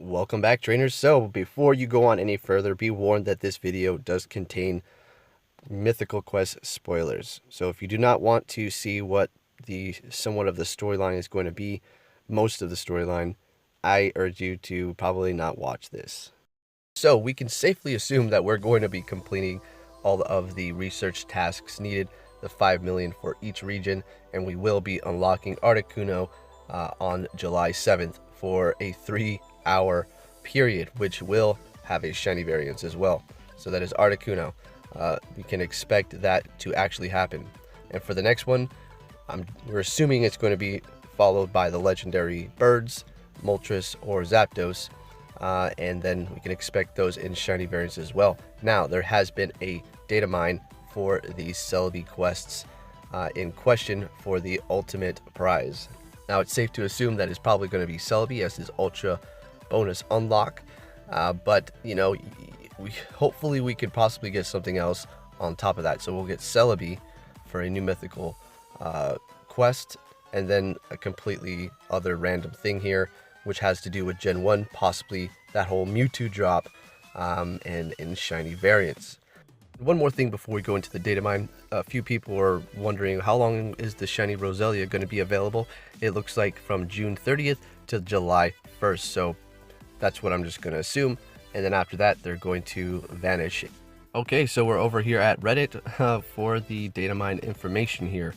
Welcome back, trainers. So before you go on any further, be warned that this video does contain Mythical Quest spoilers. So if you do not want to see what the somewhat of the storyline is going to be, most of the storyline, I urge you to probably not watch this. So we can safely assume that we're going to be completing all of the research tasks needed, the 5 million for each region, and we will be unlocking Articuno on July 7th for a 3-hour period, which will have a shiny variance as well. So that is Articuno. We can expect that to actually happen. And for the next one, we're assuming it's going to be followed by the legendary birds, Moltres or Zapdos, and then we can expect those in shiny variants as well. Now, there has been a data mine for the Celebi quests in question for the ultimate prize. Now, it's safe to assume that it's probably going to be Celebi as his ultra bonus unlock, but you know, hopefully we could possibly get something else on top of that. So we'll get Celebi for a new mythical quest, and then a completely other random thing here, which has to do with Gen 1, possibly that whole Mewtwo drop, and in shiny variants. One more thing before we go into the data mine. A few people are wondering, how long is the shiny Roselia going to be available? It looks like from June 30th to July 1st, so that's what I'm just going to assume, and then after that they're going to vanish. Okay, so we're over here at Reddit for the data mine information here.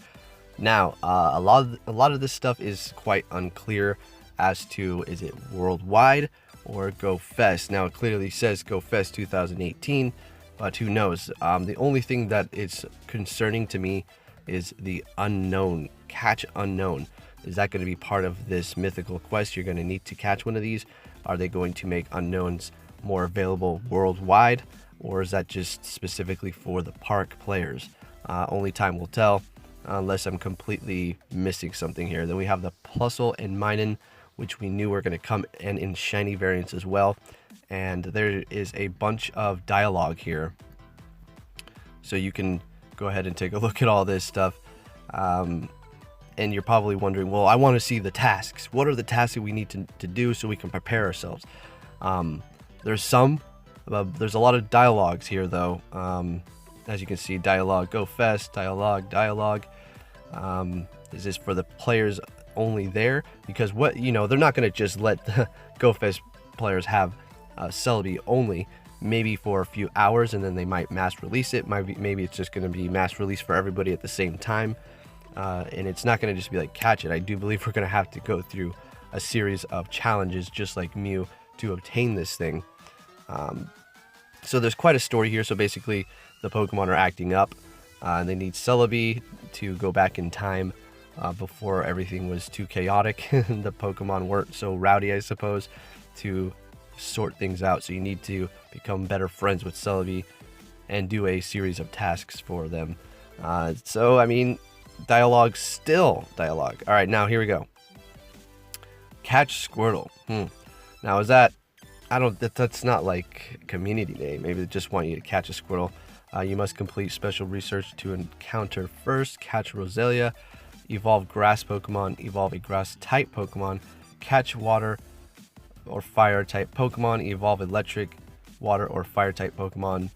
Now, a lot of this stuff is quite unclear as to, is it worldwide or Go Fest? Now, it clearly says Go Fest 2018, but who knows? The only thing that is concerning to me is the unknown, catch unknown. Is that going to be part of this mythical quest? You're going to need to catch one of these. Are they going to make unknowns more available worldwide, or is that just specifically for the park players? Only time will tell, unless I'm completely missing something here. Then we have the Plusle and Minun, which we knew were going to come in shiny variants as well. And there is a bunch of dialogue here, so you can go ahead and take a look at all this stuff. And you're probably wondering, well, I want to see the tasks. What are the tasks that we need to do so we can prepare ourselves? There's a lot of dialogues here, though. As you can see, dialogue, Go Fest, dialogue. Is this for the players only there? Because they're not going to just let the Go Fest players have Celebi only, maybe for a few hours, and then they might mass release it. Maybe it's just going to be mass release for everybody at the same time, and it's not going to just be like catch it. I do believe we're going to have to go through a series of challenges just like Mew to obtain this thing. So there's quite a story here. So basically the Pokemon are acting up, and they need Celebi to go back in time before everything was too chaotic. The Pokemon weren't so rowdy, I suppose, to sort things out. So you need to become better friends with Celebi and do a series of tasks for them. So I mean, dialogue, still dialogue. All right, now here we go. Catch Squirtle. Now, is that, that's not like community name. Maybe they just want you to catch a Squirtle. You must complete special research to encounter first. Catch Roselia. Evolve grass Pokemon. Evolve a grass type Pokemon. Catch water or fire type Pokemon. Evolve electric, water or fire type Pokemon.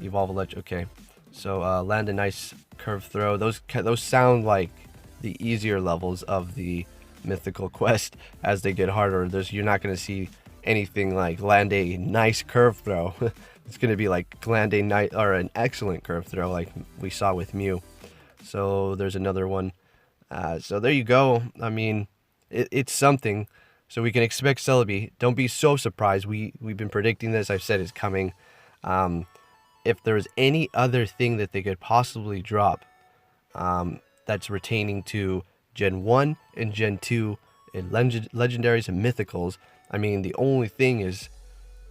Evolve electric. Okay, so land a nice curve throw. Those sound like the easier levels of the mythical quest. As they get harder, you're not going to see anything like land a nice curve throw. It's going to be like land a nice or an excellent curve throw, like we saw with Mew. So there's another one. So there you go. I mean, it's something. So we can expect Celebi. Don't be so surprised. We've been predicting this. I've said it's coming. If there's any other thing that they could possibly drop, that's retaining to Gen 1 and Gen 2 in legendaries and mythicals, I mean, the only thing is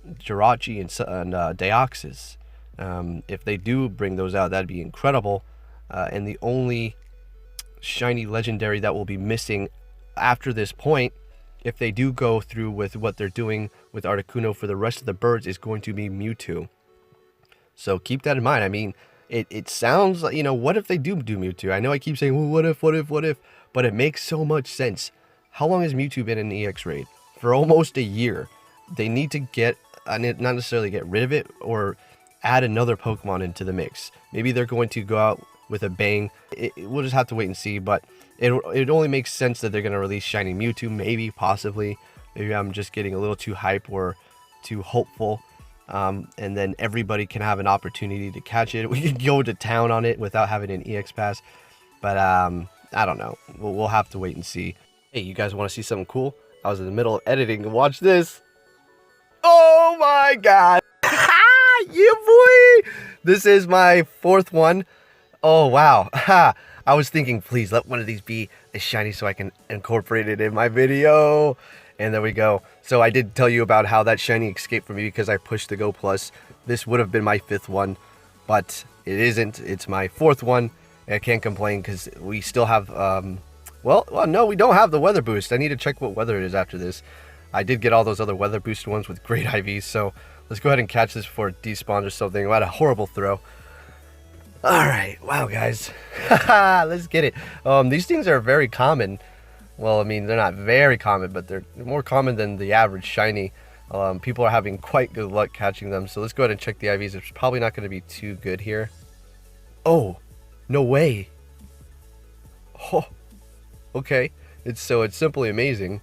Jirachi and Deoxys. If they do bring those out, that'd be incredible. And the only shiny legendary that will be missing after this point, if they do go through with what they're doing with Articuno for the rest of the birds, is going to be Mewtwo. So keep that in mind. I mean, it sounds like, what if they do Mewtwo? I know I keep saying, well, what if, but it makes so much sense. How long has Mewtwo been in EX Raid? For almost a year. they need to get, not necessarily get rid of it, or add another Pokemon into the mix. Maybe they're going to go out with a bang. We'll just have to wait and see, but it only makes sense that they're going to release Shiny Mewtwo, maybe, possibly. Maybe I'm just getting a little too hype or too hopeful. And then everybody can have an opportunity to catch it. We can go to town on it without having an EX pass. But I don't know. We'll have to wait and see. Hey, you guys want to see something cool? I was in the middle of editing and watch this. Oh my god. Yeah, boy. This is my 4th one. Oh, wow. I was thinking, please let one of these be a shiny so I can incorporate it in my video. And there we go. So I did tell you about how that shiny escaped from me because I pushed the Go Plus. This would have been my 5th one, but it isn't. It's my 4th one. I can't complain because we still have, well, no, we don't have the weather boost. I need to check what weather it is after this. I did get all those other weather boost ones with great IVs, so let's go ahead and catch this before it despawns or something. What a horrible throw. Alright, wow guys. Let's get it. These things are very common. Well, I mean, they're not very common, but they're more common than the average shiny. People are having quite good luck catching them, so let's go ahead and check the IVs. It's probably not going to be too good here. Oh, no way. Oh, okay. It's simply amazing.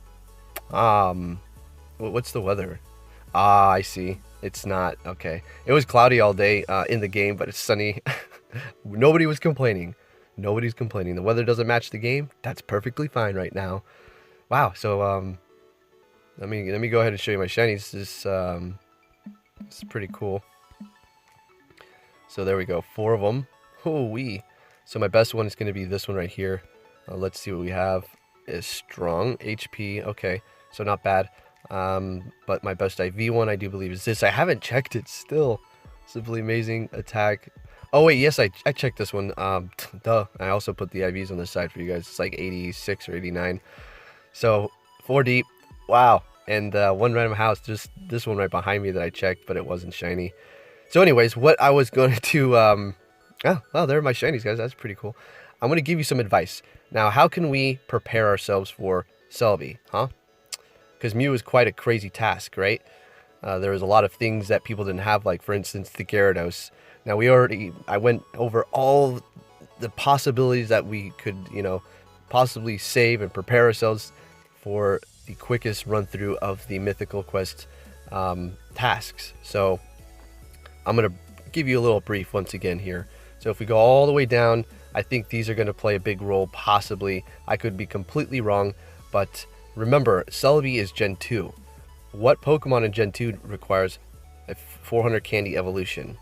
What's the weather? Ah, I see. It's not. Okay. It was cloudy all day in the game, but it's sunny. Nobody was complaining. Nobody's complaining. The weather doesn't match the game. That's perfectly fine right now. Wow. So let me go ahead and show you my shinies. This is pretty cool. So there we go. 4 of them. Oh wee. So my best one is going to be this one right here. Let's see what we have. Is strong HP. Okay. So not bad. But my best IV one, I do believe, is this. I haven't checked it still. Simply amazing attack. Oh wait, yes, I checked this one. Duh. I also put the IVs on the side for you guys. It's like 86 or 89. So 4 deep. Wow. And one random house, just this one right behind me that I checked, but it wasn't shiny. So anyways, what I was going to oh, well, there are my shinies, guys. That's pretty cool. I'm going to give you some advice. Now, how can we prepare ourselves for Celebi, huh? Because Mew is quite a crazy task, right? There was a lot of things that people didn't have, like, for instance, the Gyarados. Now, I went over all the possibilities that we could, possibly save and prepare ourselves for the quickest run-through of the Mythical Quest tasks. So, I'm going to give you a little brief once again here. So, if we go all the way down, I think these are going to play a big role, possibly. I could be completely wrong, but remember, Celebi is Gen 2. What Pokemon in Gen 2 requires a 400 candy evolution?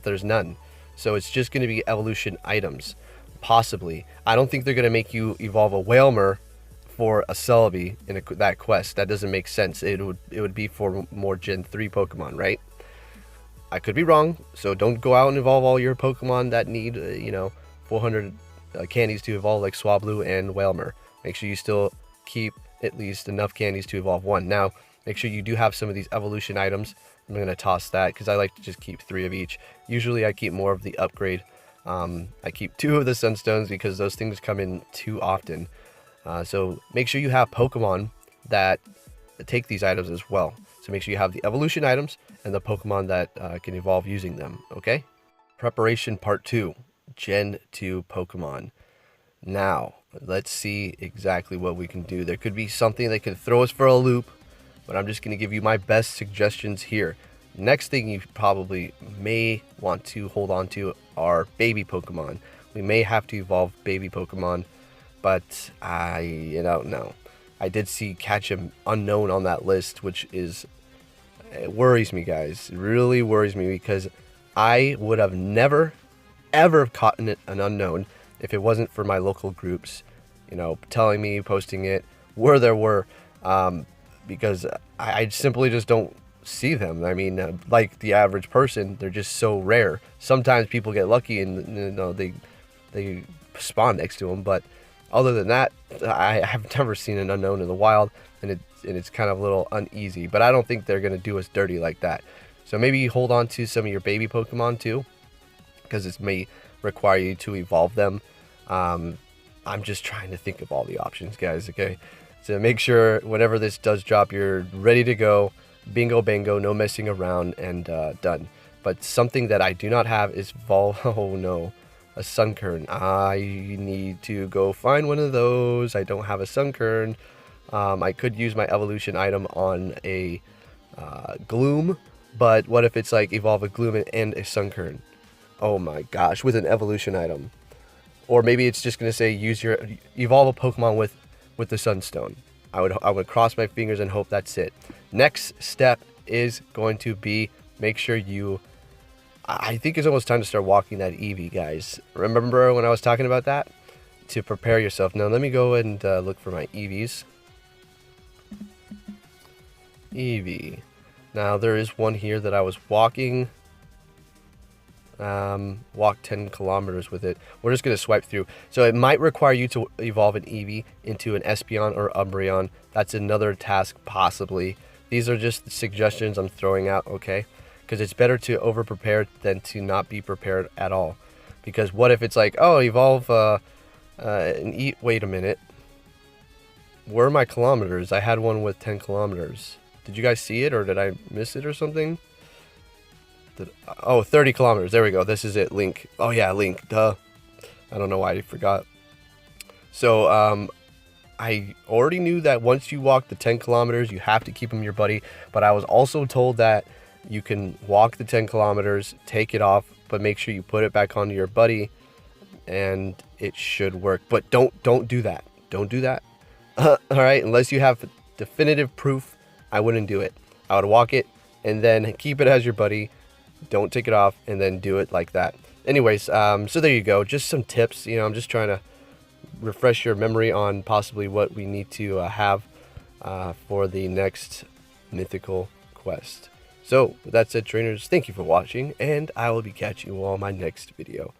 There's none. So it's just going to be evolution items, possibly. I don't think they're going to make you evolve a Wailmer for a Celebi in that quest. That doesn't make sense. It would be for more Gen 3 Pokemon, right? I could be wrong, so don't go out and evolve all your Pokemon that need, 400 candies to evolve, like Swablu and Wailmer. Make sure you still keep at least enough candies to evolve one. Now, make sure you do have some of these evolution items. I'm going to toss that because I like to just keep 3 of each. Usually I keep more of the upgrade. I keep 2 of the Sunstones because those things come in too often. So make sure you have Pokemon that take these items as well. So make sure you have the evolution items and the Pokemon that can evolve using them, okay? Preparation Part 2, Gen 2 Pokemon. Now, let's see exactly what we can do. There could be something that could throw us for a loop, but I'm just going to give you my best suggestions here. Next thing you probably may want to hold on to are baby Pokemon. We may have to evolve baby Pokemon, but I don't know. I did see Catchem Unknown on that list, which it worries me, guys. It really worries me because I would have never, ever caught an Unknown if it wasn't for my local groups, telling me, posting it, where there were, because I simply just don't see them. I mean, like the average person, they're just so rare. Sometimes people get lucky and they spawn next to them, but other than that, I have never seen an Unknown in the wild, and it's kind of a little uneasy. But I don't think they're gonna do us dirty like that. So maybe hold on to some of your baby Pokemon too, because it may require you to evolve them. I'm just trying to think of all the options, guys. Okay, to make sure whenever this does drop, you're ready to go. Bingo bango, no messing around, and done. But something that I do not have is oh no, a Sunkern. I need to go find one of those. I don't have a Sunkern. I could use my evolution item on a Gloom, but what if it's like evolve a Gloom and a Sunkern? Oh my gosh, with an evolution item. Or maybe it's just gonna say evolve a Pokemon with the Sunstone. I would cross my fingers and hope that's it. Next step is going to be make sure you. I think it's almost time to start walking that Eevee, guys. Remember when I was talking about that? To prepare yourself. Now let me go and look for my Eevees. Eevee. Now there is one here that I was walking. Walk 10 kilometers with it. We're just going to swipe through. So it might require you to evolve an Eevee into an Espeon or Umbreon. That's another task, possibly. These are just suggestions I'm throwing out, okay? Because it's better to over-prepare than to not be prepared at all. Because what if it's like, oh, evolve wait a minute. Where are my kilometers? I had one with 10 kilometers. Did you guys see it, or did I miss it or something? Oh, 30 kilometers. There we go. This is it. Link. Oh, yeah, Link. Duh. I don't know why I forgot. So, I already knew that once you walk the 10 kilometers, you have to keep him your buddy. But I was also told that you can walk the 10 kilometers, take it off, but make sure you put it back onto your buddy, and it should work. But don't do that. Don't do that. All right? Unless you have definitive proof, I wouldn't do it. I would walk it and then keep it as your buddy. Don't take it off and then do it like that. Anyways, so there you go. Just some tips. You know, I'm just trying to refresh your memory on possibly what we need to have for the next mythical quest. So with that said, trainers, thank you for watching, and I will be catching you all in my next video.